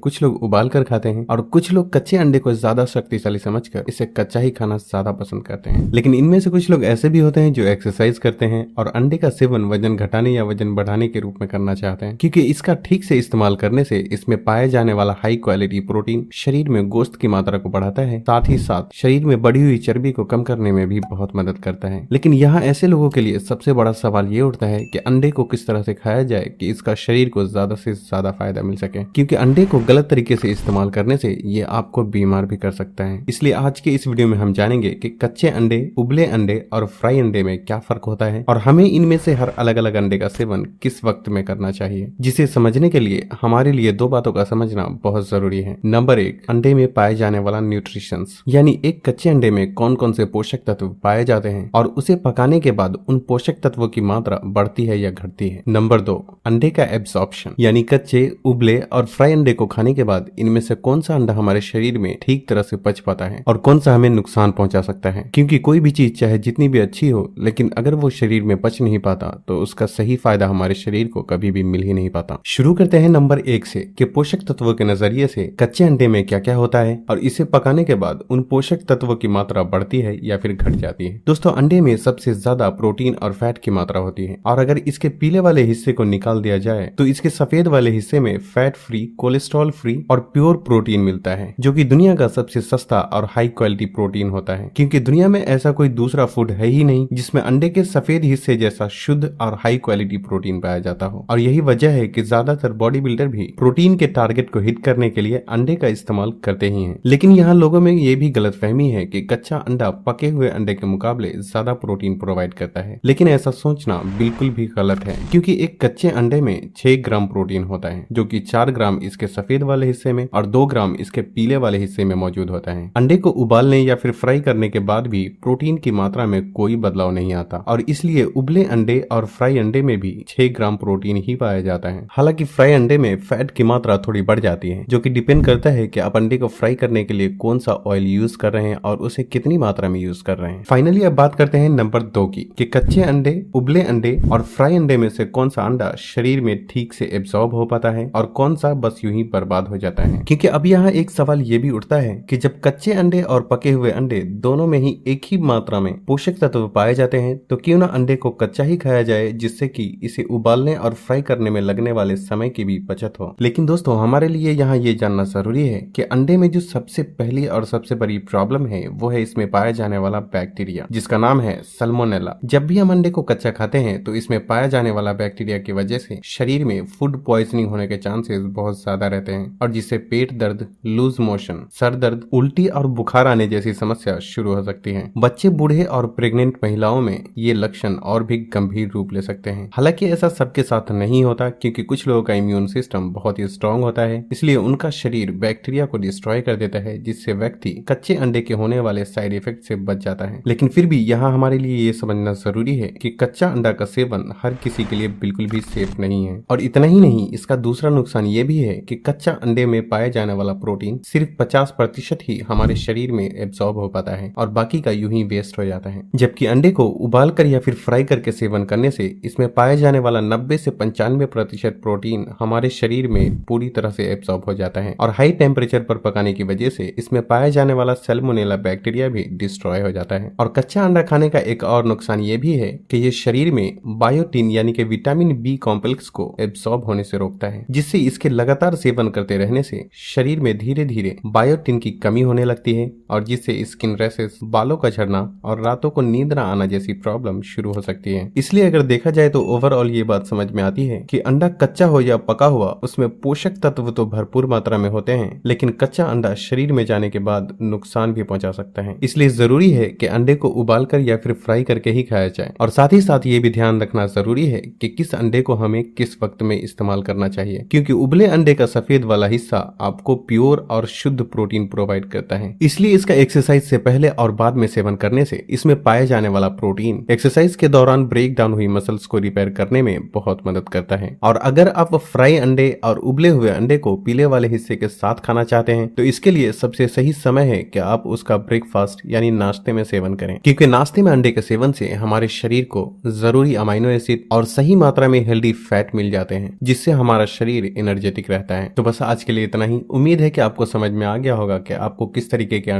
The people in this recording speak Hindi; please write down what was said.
कुछ लोग उबाल कर खाते हैं और कुछ लोग कच्चे अंडे को ज्यादा शक्तिशाली समझकर इसे कच्चा ही खाना ज्यादा पसंद करते हैं। लेकिन इनमें से कुछ लोग ऐसे भी होते हैं जो एक्सरसाइज करते हैं और अंडे का सेवन वजन घटाने या वजन बढ़ाने के रूप में करना चाहते हैं, क्योंकि इसका ठीक से इस्तेमाल करने से इसमें पाए जाने वाला हाई क्वालिटी प्रोटीन शरीर में गोश्त की मात्रा को बढ़ाता है, साथ ही साथ शरीर में बढ़ी हुई चर्बी को कम करने में भी बहुत मदद करता है। लेकिन यहाँ ऐसे लोगों के लिए सबसे बड़ा सवाल ये उठता है कि अंडे को किस तरह से खाया जाए कि इसका शरीर को ज्यादा से ज्यादा फायदा मिल सके, क्योंकि अंडे को गलत तरीके से इस्तेमाल करने से ये आपको बीमार भी कर सकता है। इसलिए आज के इस वीडियो में हम जानेंगे कि कच्चे अंडे, उबले अंडे और फ्राई अंडे में क्या फर्क होता है और हमें इनमें से हर अलग अलग अंडे का सेवन किस वक्त में करना चाहिए, जिसे समझने के लिए हमारे लिए दो बातों का समझना बहुत जरूरी है। नंबर 1, अंडे में पाए जाने वाला न्यूट्रिशंस, यानी एक कच्चे अंडे में कौन कौन से पोषक तत्व पाए जाते हैं और उसे पकाने के बाद उन पोषक तत्वों की मात्रा बढ़ती है या घटती है। नंबर 2, अंडे का एब्सॉर्प्शन, यानी कच्चे, उबले और फ्राई अंडे को खाने के बाद इनमें से कौन सा अंडा हमारे शरीर में ठीक तरह से पच पाता है और कौन सा हमें नुकसान पहुंचा सकता है, क्योंकि कोई भी चीज चाहे जितनी भी अच्छी हो लेकिन अगर वो शरीर में पच नहीं पाता तो उसका सही फायदा हमारे शरीर को कभी भी मिल ही नहीं पाता। शुरू करते हैं नंबर 1 से कि पोषक तत्वों के नजरिए से कच्चे अंडे में क्या क्या होता है और इसे पकाने के बाद उन पोषक तत्वों की मात्रा बढ़ती है या फिर घट जाती है। दोस्तों, अंडे में सबसे ज्यादा प्रोटीन और फैट की मात्रा होती है और अगर इसके पीले वाले हिस्से को निकाल दिया जाए तो इसके सफेद वाले हिस्से में फैट फ्री, कोलेस्ट्रॉल फ्री और प्योर प्रोटीन मिलता है, जो कि दुनिया का सबसे सस्ता और हाई क्वालिटी प्रोटीन होता है, क्योंकि दुनिया में ऐसा कोई दूसरा फूड है ही नहीं जिसमें अंडे के सफेद हिस्से जैसा शुद्ध और हाई क्वालिटी प्रोटीन पाया जाता हो। और यही वजह है कि ज्यादातर बॉडी बिल्डर भी प्रोटीन के टारगेट को हिट करने के लिए अंडे का इस्तेमाल करते ही हैं। लेकिन यहाँ लोगों में ये भी गलतफहमी है कि कच्चा अंडा पके हुए अंडे के मुकाबले ज्यादा प्रोटीन प्रोवाइड करता है, लेकिन ऐसा सोचना बिल्कुल भी गलत है, क्योंकि एक कच्चे अंडे में 6 ग्राम प्रोटीन होता है, जो कि 4 ग्राम इसके सफेद वाले हिस्से में और 2 ग्राम इसके पीले वाले हिस्से में मौजूद होता है। अंडे को उबालने या फिर फ्राई करने के बाद भी प्रोटीन की मात्रा में कोई बदलाव नहीं आता और इसलिए उबले अंडे और फ्राई अंडे में भी 6 ग्राम प्रोटीन ही पाया जाता है। हालांकि फ्राई अंडे में फैट की मात्रा थोड़ी बढ़ जाती है, जो कि डिपेंड करता है कि आप अंडे को फ्राई करने के लिए कौन सा ऑयल यूज कर रहे हैं और उसे कितनी मात्रा में यूज कर रहे हैं। फाइनली अब बात करते हैं नंबर 2 की कि कच्चे अंडे, उबले अंडे और फ्राई अंडे में से कौन सा अंडा शरीर में ठीक से एब्सॉर्ब हो पाता है और कौन सा बस यूं ही बर्बाद हो जाता है। क्योंकि अब यहाँ एक सवाल ये भी उठता है कि जब कच्चे अंडे और पके हुए अंडे दोनों में ही एक ही मात्रा में पोषक तत्व पाए जाते हैं तो क्यों ना अंडे को कच्चा ही खाया जाए, जिससे कि इसे उबालने और फ्राई करने में लगने वाले समय की भी बचत हो। लेकिन दोस्तों, हमारे लिए यहाँ ये जानना जरूरी है कि अंडे में जो सबसे पहली और सबसे बड़ी प्रॉब्लम है वो है इसमें पाया जाने वाला बैक्टीरिया, जिसका नाम है सल्मोनेला। जब भी हम अंडे को कच्चा खाते हैं तो इसमें पाया जाने वाला बैक्टीरिया की वजह से शरीर में फूड पॉइजनिंग होने के चांसेस बहुत ज्यादा रहते हैं और जिससे पेट दर्द, लूज मोशन, सर दर्द, उल्टी और बुखार आने जैसी समस्या शुरू हो सकती है। बच्चे, बूढ़े और प्रेग्नेंट महिलाओं में ये लक्षण और भी गंभीर रूप ले सकते हैं। हालांकि ऐसा सबके साथ नहीं होता, क्योंकि कुछ लोगों का इम्यून सिस्टम बहुत ही स्ट्रांग होता है, इसलिए उनका शरीर बैक्टीरिया को डिस्ट्रॉय कर देता है, जिससे व्यक्ति कच्चे अंडे के होने वाले साइड इफेक्ट से बच जाता है। लेकिन फिर भी यहाँ हमारे लिए ये समझना जरूरी है कि कच्चा अंडा का सेवन हर किसी के लिए बिल्कुल भी सेफ नहीं है। और इतना ही नहीं, इसका दूसरा नुकसान ये भी है कि कच्चा अंडे में पाए जाने वाला प्रोटीन सिर्फ 50% ही हमारे शरीर में एब्सॉर्ब हो पाता है और बाकी का यूं ही वेस्ट हो जाता है। जबकि अंडे को उबाल कर या फिर फ्राई करके सेवन करने से इसमें पाए जाने वाला 90 से 95% प्रोटीन हमारे शरीर में पूरी तरह से एब्सॉर्ब हो जाता है और हाई टेम्परेचर पर पकाने की वजह से इसमें पाया जाने वाला सैल्मोनेला बैक्टीरिया भी डिस्ट्रॉय हो जाता है। और कच्चा अंडा खाने का एक और नुकसान ये भी है कि ये शरीर में बायोटिन यानी कि विटामिन बी कॉम्प्लेक्स को एब्सॉर्ब होने से रोकता है, जिससे इसके लगातार सेवन करते रहने से शरीर में धीरे धीरे बायोटिन की कमी होने लगती है और जिससे स्किन रैशेस, बालों का झड़ना और रातों को नींद न आना जैसी प्रॉब्लम शुरू हो सकती है। इसलिए अगर देखा जाए तो ओवरऑल ये बात समझ में आती है कि अंडा कच्चा हो या पका हुआ, उसमें पोषक तत्व तो भरपूर मात्रा में होते हैं, लेकिन कच्चा अंडा शरीर में जाने के बाद नुकसान भी पहुंचा सकता है। इसलिए जरूरी है कि अंडे को उबाल कर या फिर फ्राई करके ही खाया जाए। और साथ ही साथ ये भी ध्यान रखना जरूरी है कि किस अंडे को हमें किस वक्त में इस्तेमाल करना चाहिए, क्योंकि उबले अंडे का सफेद वाला हिस्सा आपको प्योर और शुद्ध प्रोटीन प्रोवाइड करता है। इसलिए इसका एक्सरसाइज से पहले और बाद में सेवन करने से इसमें पाए जाने वाला प्रोटीन एक्सरसाइज के दौरान ब्रेक डाउन हुई मसल्स को रिपेयर करने में बहुत मदद करता है। और अगर आप फ्राई अंडे और उबले हुए अंडे को पीले वाले हिस्से के साथ खाना चाहते हैं तो इसके लिए सबसे सही समय है कि आप उसका ब्रेकफास्ट यानी नाश्ते में सेवन करें, क्योंकि नाश्ते में अंडे के सेवन से हमारे शरीर को जरूरी अमीनो एसिड और सही मात्रा में हेल्दी फैट मिल जाते हैं, जिससे हमारा शरीर एनर्जेटिक रहता है। तो बस आज के लिए इतना ही। उम्मीद है कि आपको समझ में आ गया होगा कि आपको किस तरीके के